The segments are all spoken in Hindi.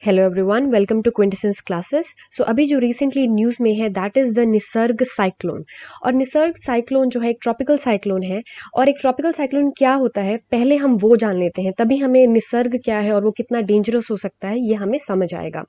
Hello everyone, welcome to quintessence classes. So अभी जो रिसेंटली न्यूज़ में है that is the Nisarga cyclone. और निसर्ग साइक्लोन जो है एक ट्रॉपिकल साइक्लोन है। और एक ट्रॉपिकल साइक्लोन क्या होता है पहले हम वो जान लेते हैं, तभी हमें निसर्ग क्या है और वो कितना डेंजरस हो सकता है ये हमें समझ आएगा।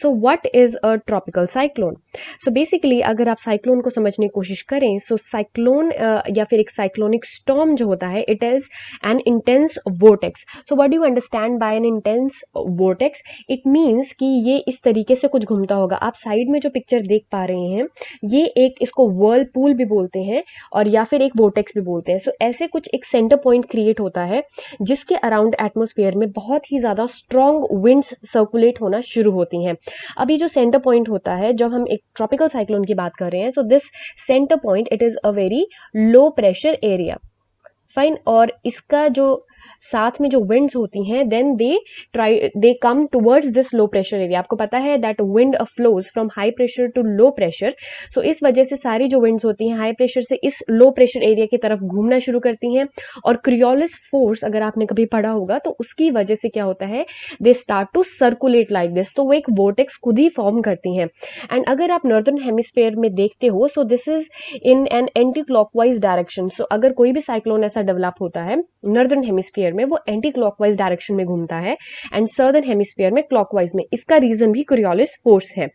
So what is a tropical cyclone? So basically अगर आप साइक्लोन को समझने की कोशिश करें, सो साइक्लोन या फिर एक साइक्लोनिक स्टॉर्म जो होता है it is an intense vortex. So what do you understand by N intense vortex? It means कि ये इस तरीके से कुछ घूमता होगा। आप साइड में जो पिक्चर देख पा रहे हैं ये एक, इसको वर्लपूल भी बोलते हैं और या फिर एक वोर्टेक्स भी बोलते हैं। सो ऐसे कुछ एक सेंटर पॉइंट क्रिएट होता है जिसके अराउंड एटमॉस्फेयर में बहुत ही ज़्यादा स्ट्रॉन्ग विंड्स सर्कुलेट होना शुरू होती हैं। अभी जो सेंटर पॉइंट होता है जब हम एक ट्रॉपिकल साइक्लोन की बात कर रहे हैं, so this centre point it is a very low pressure area. Fine. और इसका जो साथ में जो विंड्स होती हैं then they come towards this low pressure area. आपको पता है that wind flows from high pressure to low pressure. So इस वजह से सारी जो विंड्स होती हैं हाई प्रेशर से इस लो प्रेशर एरिया की तरफ घूमना शुरू करती हैं। और क्रियोलिस फोर्स अगर आपने कभी पढ़ा होगा तो उसकी वजह से क्या होता है, they start to circulate like this. तो वो एक वोर्टेक्स खुद ही फॉर्म करती हैं। एंड अगर आप नॉर्दर्न हेमिस्फेयर में देखते हो, so this is in an anti clockwise direction. So अगर कोई भी साइक्लोन ऐसा डेवलप होता है नॉर्दर्न हेमिस्फीयर में, वो एंटी क्लॉकवाइज डायरेक्शन में घूमता है एंड सर्दर्न हेमिस्फीयर में क्लॉकवाइज में। इसका रीजन भी कोरियोलिस फोर्स है।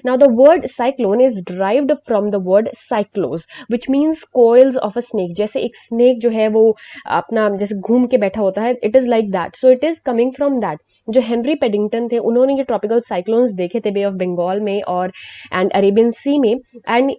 Now the word cyclone is derived from the word cyclos which means coils of a snake. जैसे एक स्नेक जो है वो अपना जैसे घूम के बैठा होता है, it is like that. So it is coming from that. जो हेनरी पेडिंगटन थे उन्होंने ये ट्रॉपिकल साइक्लोन्स देखे थे बे ऑफ बंगाल में और एंड अरेबियन सी में। And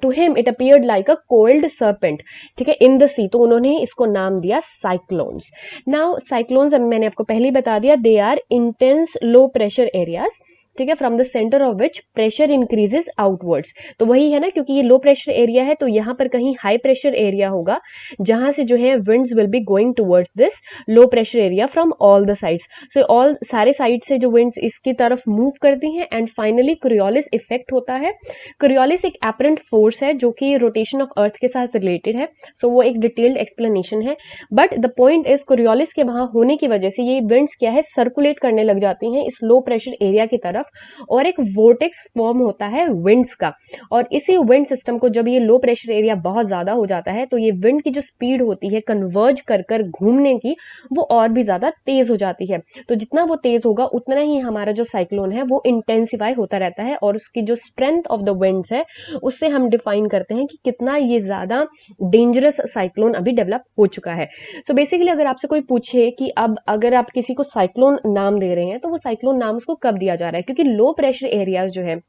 to him it appeared like a coiled serpent, ठीक है, इन द सी। तो उन्होंने इसको नाम दिया साइक्लोन्स। नाउ साइक्लोन्स मैंने आपको पहले ही बता दिया, they are intense low pressure areas, ठीक है, from the centre of which pressure increases outwards. तो वही है ना, क्योंकि ये लो प्रेशर एरिया है तो यहां पर कहीं हाई प्रेशर एरिया होगा जहां से जो है winds will be going towards this low pressure area from all the sides. So all सारे साइड से जो विंड्स इसकी तरफ मूव करती हैं एंड फाइनली कोरियोलिस इफेक्ट होता है। कोरियोलिस एक एपरेंट फोर्स है जो कि रोटेशन ऑफ अर्थ के साथ रिलेटेड है। सो वो एक डिटेल्ड एक्सप्लेनेशन है, but the point is Coriolis के वहां होने की वजह से ये विंड्स क्या है, सर्कुलेट करने लग जाती हैं इस लो प्रेशर एरिया की तरफ और एक वोर्टेक्स फॉर्म होता है विंड्स का। और इसी विंड सिस्टम को जब ये लो प्रेशर एरिया बहुत ज्यादा हो जाता है तो ये विंड की जो स्पीड होती है कन्वर्ज कर कर घूमने की, वो और भी ज्यादा तेज हो जाती है। तो जितना वो तेज होगा उतना ही हमारा जो साइक्लोन है वो इंटेंसिफाई होता रहता है और उसकी जो स्ट्रेंथ ऑफ द विंड्स है उससे हम डिफाइन करते हैं कि कितना ये ज्यादा डेंजरस साइक्लोन अभी डेवलप हो चुका है। सो बेसिकली अगर आपसे कोई पूछे कि अब अगर आप किसी को साइक्लोन नाम दे रहे हैं तो वो साइक्लोन नाम उसको कब दिया जा रहा है, क्योंकि लो प्रेशर एरियाज जो है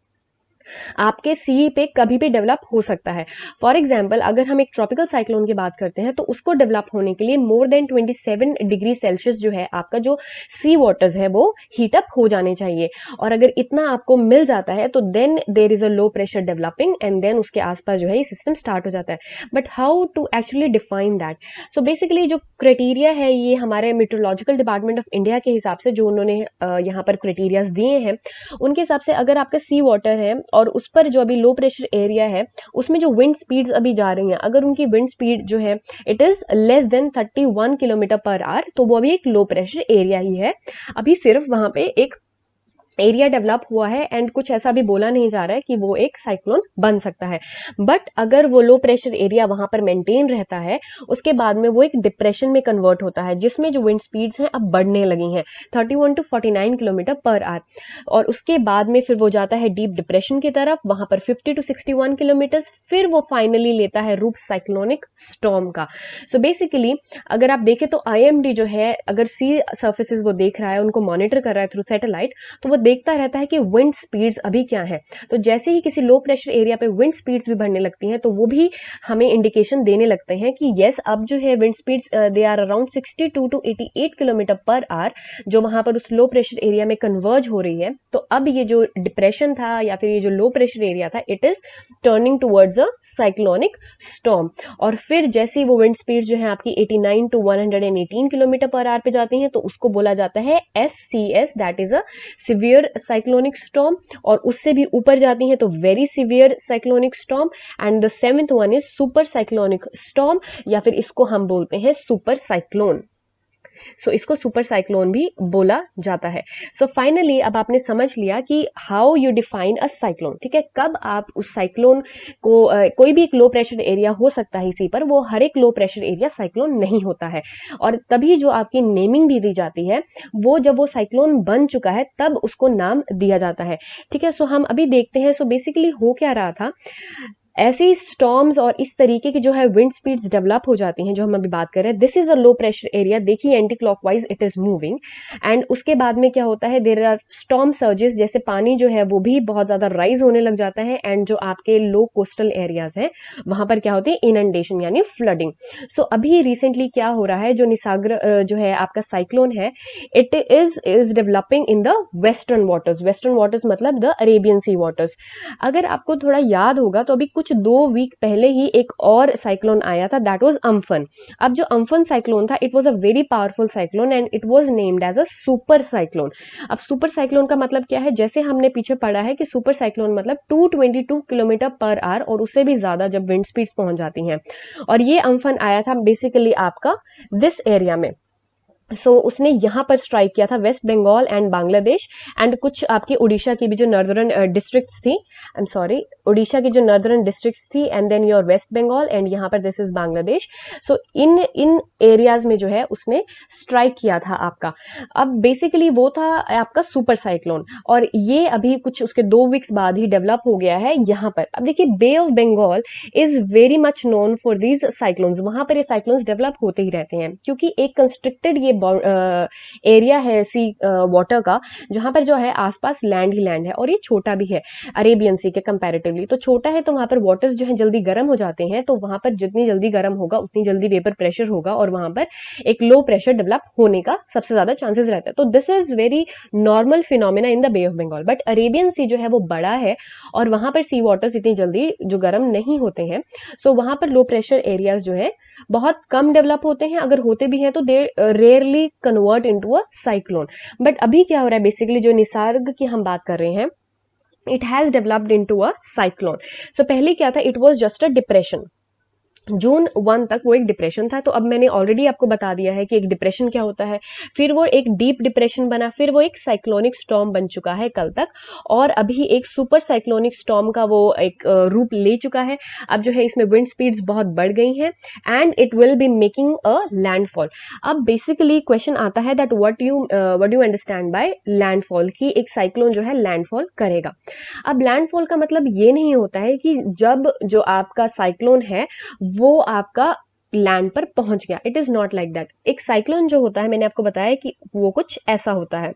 आपके सी पे कभी भी डेवलप हो सकता है। फॉर एग्जाम्पल अगर हम एक ट्रॉपिकल साइक्लोन की बात करते हैं तो उसको डेवलप होने के लिए मोर देन 27 डिग्री सेल्सियस जो है आपका जो सी वाटर्स है वो हीट अप हो जाने चाहिए। और अगर इतना आपको मिल जाता है तो then there is a low pressure developing and then उसके आसपास जो है ये सिस्टम स्टार्ट हो जाता है। But how to actually define that? So basically जो क्राइटेरिया है ये हमारे मेट्रोलॉजिकल डिपार्टमेंट ऑफ इंडिया के हिसाब से जो उन्होंने यहाँ पर क्राइटेरियाज दिए हैं उनके हिसाब से अगर आपका सी वाटर है और उस पर जो अभी लो प्रेशर एरिया है उसमें जो विंड स्पीड्स अभी जा रही हैं, अगर उनकी विंड स्पीड जो है it is less than 31 kilometre per our, तो वो अभी एक लो प्रेशर एरिया ही है। अभी सिर्फ वहां पे एक एरिया डेवलप हुआ है एंड कुछ ऐसा भी बोला नहीं जा रहा है कि वो एक साइक्लोन बन सकता है। बट अगर वो लो प्रेशर एरिया वहां पर मेंटेन रहता है उसके बाद में वो एक डिप्रेशन में कन्वर्ट होता है जिसमें जो विंड स्पीड्स हैं अब बढ़ने लगी हैं 31 टू 49 किलोमीटर पर आवर। और उसके बाद में फिर वो जाता है डीप डिप्रेशन की तरफ, वहां पर 50 टू 61 किलोमीटर, फिर वो फाइनली लेता है रूप साइक्लोनिक स्टॉर्म का। सो बेसिकली अगर आप देखें तो आईएमडी जो है अगर सी सर्फेसिस वो देख रहा है, उनको मॉनिटर कर रहा है थ्रू सैटेलाइट, तो वो देखता रहता है कि विंड स्पीड्स अभी क्या है। तो जैसे ही किसी लो प्रेशर एरिया पे विंड स्पीड्स भी बढ़ने लगती हैं तो वो भी हमें इंडिकेशन देने लगते हैं कि यस अब जो है wind speeds they are around 62 to 88 kilometre per hour जो वहां पर उस लो प्रेशर एरिया में कन्वर्ज हो रही है। तो अब ये जो डिप्रेशन था या फिर ये जो लो प्रेशर एरिया था it is turning towards a cyclonic storm. और फिर जैसे ही वो विंड स्पीड जो है आपकी 89 टू 118 किलोमीटर पर आवर पे जाती हैं तो उसको बोला जाता है SCS, that is a severe cyclonic storm. और उससे भी ऊपर जाती हैं तो very severe cyclonic storm and the seventh one is super cyclonic storm या फिर इसको हम बोलते हैं सुपर साइक्लोन। सो इसको सुपर साइक्लोन भी बोला जाता है। सो फाइनली अब आपने समझ लिया कि how you define a cyclone, ठीक है। कब आप उस साइक्लोन को कोई भी एक लो प्रेशर एरिया हो सकता है इसी पर, वो हर एक लो प्रेशर एरिया साइक्लोन नहीं होता है। और तभी जो आपकी नेमिंग भी दी जाती है वो जब वो साइक्लोन बन चुका है तब उसको नाम दिया जाता है, ठीक है। सो हम अभी देखते हैं, सो बेसिकली हो क्या रहा था, ऐसे ही स्टॉर्म्स और इस तरीके की जो है विंड स्पीड्स डेवलप हो जाती हैं जो हम अभी बात कर रहे हैं। This is a low pressure area, देखिए anti clockwise it is moving, and उसके बाद में क्या होता है, देयर आर स्टॉर्म सर्जेस, जैसे पानी जो है वो भी बहुत ज्यादा राइज होने लग जाता है, एंड जो आपके लो कोस्टल एरियाज हैं वहां पर क्या होती है, इनंडेशन यानी फ्लडिंग। सो अभी रिसेंटली क्या हो रहा है, जो निसार्ग जो है आपका साइक्लोन है, it is developing in the western waters. Western waters मतलब द अरेबियन सी वाटर्स। अगर आपको थोड़ा याद होगा तो अभी कुछ 2 वीक पहले ही एक और साइक्लोन आया था, दैट वाज अम्फन। अब जो अम्फन साइक्लोन था, it was a very powerful cyclone and it was named as a super cyclone. अब सुपर साइक्लोन का मतलब क्या है, जैसे हमने पीछे पढ़ा है कि सुपर साइक्लोन मतलब 222 किलोमीटर पर आवर और उससे भी ज्यादा जब विंड स्पीड्स पहुंच जाती हैं। और ये अम्फन आया था बेसिकली आपका दिस एरिया में। सो उसने यहाँ पर स्ट्राइक किया था वेस्ट बंगाल एंड बांग्लादेश, एंड कुछ आपकी उड़ीसा की भी जो नॉर्दर्न डिस्ट्रिक्ट्स थी, आई एम सॉरी, उड़ीसा की जो नॉर्दर्न डिस्ट्रिक्ट्स थी, and then your West Bengal, and यहाँ पर this is Bangladesh. So in in areas में जो है उसने स्ट्राइक किया था आपका। अब बेसिकली वो था आपका सुपर साइक्लोन, और ये अभी कुछ उसके 2 वीक्स बाद ही डेवलप हो गया है यहाँ पर। अब देखिए bay of Bengal is very much known for these cyclones, वहां पर ये साइक्लोन्स डेवलप होते ही रहते हैं क्योंकि एक कंस्ट्रिक्टेड ये एरिया है सी वाटर का, जहां पर जो है आसपास लैंड ही लैंड है, और ये छोटा भी है अरेबियन सी के कंपैरेटिवली। तो छोटा है तो वहां पर वाटर्स जो है जल्दी गर्म हो जाते हैं, तो वहां पर जितनी जल्दी गर्म होगा उतनी जल्दी वेपर प्रेशर होगा और वहां पर एक लो प्रेशर डेवलप होने का सबसे ज्यादा चांसेस रहता है। तो this is very normal phenomena in the bay of Bengal. But Arabian sea जो है वो बड़ा है और वहां पर सी वाटर्स इतनी जल्दी जो गर्म नहीं होते हैं, सो वहां पर लो प्रेशर एरियाज जो है बहुत कम डेवलप होते हैं, अगर होते भी हैं तो they rarely convert into a cyclone. But अभी क्या हो रहा है, बेसिकली जो निसर्ग की हम बात कर रहे हैं, it has developed into a cyclone. So पहले क्या था, it was just a depression. जून 1 तक वो एक डिप्रेशन था, तो अब मैंने ऑलरेडी आपको बता दिया है कि एक डिप्रेशन क्या होता है, फिर वो एक डीप डिप्रेशन बना, फिर वो एक साइक्लोनिक स्टॉर्म बन चुका है कल तक, और अभी एक सुपर साइक्लोनिक स्टॉर्म का वो एक रूप ले चुका है। अब जो है इसमें विंड स्पीड्स बहुत बढ़ गई हैं and it will be making a landfall. अब बेसिकली क्वेश्चन आता है that what you understand by landfall, की एक साइक्लोन जो है लैंडफॉल करेगा। अब लैंडफॉल का मतलब ये नहीं होता है कि जब जो आपका साइक्लोन है वो आपका लैंड पर पहुंच गया, it is not like that. एक साइक्लोन जो होता है, मैंने आपको बताया कि वो कुछ ऐसा होता है।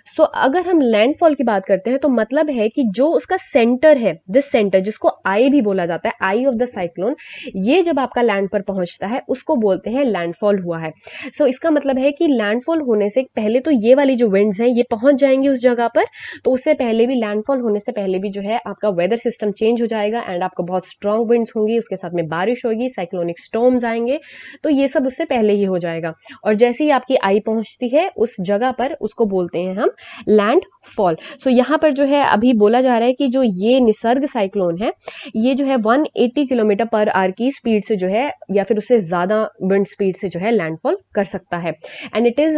सो अगर हम लैंडफॉल की बात करते हैं तो मतलब है कि जो उसका सेंटर है, दिस सेंटर जिसको आई भी बोला जाता है, आई ऑफ द साइक्लोन, ये जब आपका लैंड पर पहुंचता है उसको बोलते हैं लैंडफॉल हुआ है। सो इसका मतलब है कि लैंडफॉल होने से पहले तो ये वाली जो विंड्स हैं ये पहुंच जाएंगी उस जगह पर, तो उससे पहले भी, लैंडफॉल होने से पहले भी जो है आपका वेदर सिस्टम चेंज हो जाएगा एंड आपको बहुत स्ट्रांग विंड्स होंगी, उसके साथ में बारिश होगी, साइक्लोनिक स्टॉर्म्स आएंगे, तो ये सब उससे पहले ही हो जाएगा। और जैसे ही आपकी आई पहुंचती है उस जगह पर, उसको बोलते हैं हम लैंड फॉल। सो यहां पर जो है अभी बोला जा रहा है कि जो ये निसर्ग साइक्लोन है, ये जो है 180 किलोमीटर पर आवर की स्पीड से जो है, या फिर उससे ज्यादा विंड स्पीड से जो है लैंडफॉल कर सकता है, and it is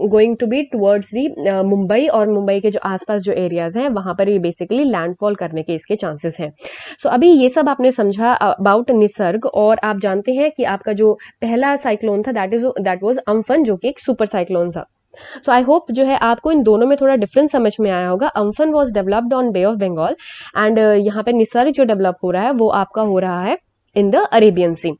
going to be towards the Mumbai, और मुंबई के जो आसपास जो एरियाज हैं वहां पर ये बेसिकली लैंडफॉल करने के इसके चांसेस हैं। सो अभी ये सब आपने समझा अबाउट निसर्ग, और आप जानते हैं कि आपका जो पहला साइक्लोन था दैट वाज अम्फन, जो कि एक सुपर साइक्लोन था। सो आई होप जो है आपको इन दोनों में थोड़ा डिफरेंस समझ में आया होगा। Amphan was developed on Bay of Bengal, and यहाँ पे निसर्ग जो डेवलप हो रहा है वो आपका हो रहा है इन द अरेबियन सी।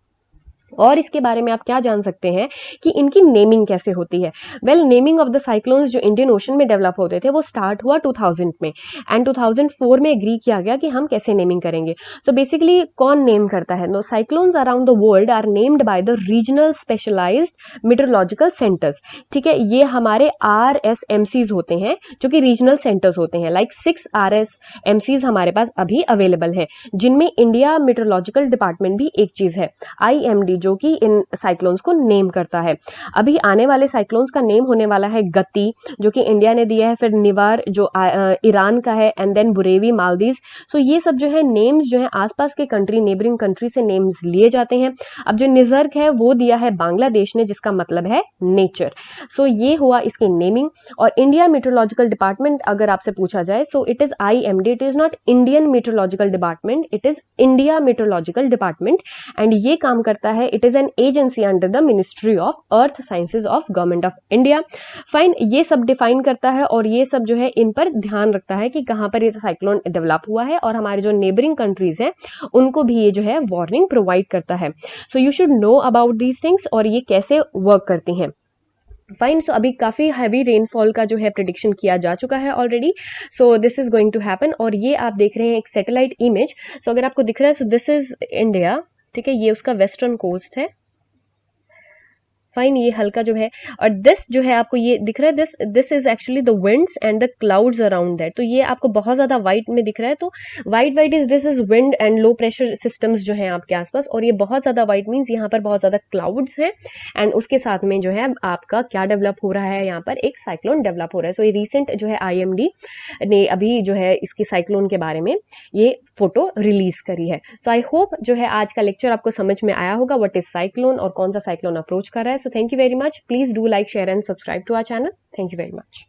और इसके बारे में आप क्या जान सकते हैं कि इनकी नेमिंग कैसे होती है। Well, naming of the cyclones जो इंडियन ओशन में डेवलप होते थे वो स्टार्ट हुआ 2000 में, एंड 2004 में एग्री किया गया कि हम कैसे नेमिंग करेंगे। सो बेसिकली कौन नेम करता है, no cyclones around the world are named by the regional specialised meteorological centres. ठीक है, ये हमारे RSMCs होते हैं जो कि रीजनल सेंटर्स होते हैं। लाइक 6 RSMCs हमारे पास अभी अवेलेबल है, जिनमें इंडिया मीटरोलॉजिकल डिपार्टमेंट भी एक चीज है। IMD जो कि इन साइक्लोन्स को नेम करता है। अभी आने वाले साइक्लोन्स का नेम होने वाला है गति, जो कि इंडिया ने दिया है, फिर निवार जो ईरान का है, एंड देन बुरेवी मालदीव्स। सो ये सब जो है नेम्स जो है आसपास के कंट्री, नेबरिंग कंट्री से नेम्स लिए जाते हैं। अब जो निसर्ग है वो दिया है बांग्लादेश ने, जिसका मतलब है नेचर। सो ये हुआ इसकी नेमिंग। और इंडिया मेट्रोलॉजिकल डिपार्टमेंट अगर आपसे पूछा जाए, so it is IMD, it is not Indian Meteorological Department, it is India Meteorological Department. And ये काम करता है, it is an agency under the Ministry of Earth Sciences of Government of India. Fine, ये सब डिफाइन करता है और ये सब जो है इन पर ध्यान रखता है कि कहाँ पर ये साइक्लोन डेवलप हुआ है, और हमारे जो नेबरिंग कंट्रीज हैं उनको भी ये जो है वार्निंग प्रोवाइड करता है। So you should know about these things और ये कैसे वर्क करती हैं। फाइन, सो अभी काफ़ी हैवी रेनफॉल का जो है प्रिडिक्शन किया जा चुका है already. So this is going to happen. और ये आप देख रहे हैं एक सैटेलाइट इमेज। सो अगर आपको दिख रहा है, सो दिस इज इंडिया, ठीक है, ये उसका वेस्टर्न कोस्ट है। फाइन, ये हल्का जो है, और दिस जो है आपको ये दिख रहा है, this is actually the winds and the clouds around that. तो ये आपको बहुत ज्यादा वाइट में दिख रहा है, तो white is this is wind and low pressure systems जो है आपके आसपास, और ये बहुत ज्यादा वाइट मीन्स यहाँ पर बहुत ज्यादा क्लाउड्स हैं। एंड उसके साथ में जो है आपका क्या डेवलप हो रहा है, यहाँ पर एक साइक्लोन डेवलप हो रहा है। सो ये रिसेंट जो है IMD ने अभी जो है इसकी साइक्लोन के बारे में ये फोटो रिलीज करी है। सो आई होप जो है आज का लेक्चर आपको समझ में आया होगा, व्हाट इज साइक्लोन और कौन सा साइक्लोन अप्रोच कर रहा है। So thank you very much. Please do like, share and subscribe to our channel. Thank you very much.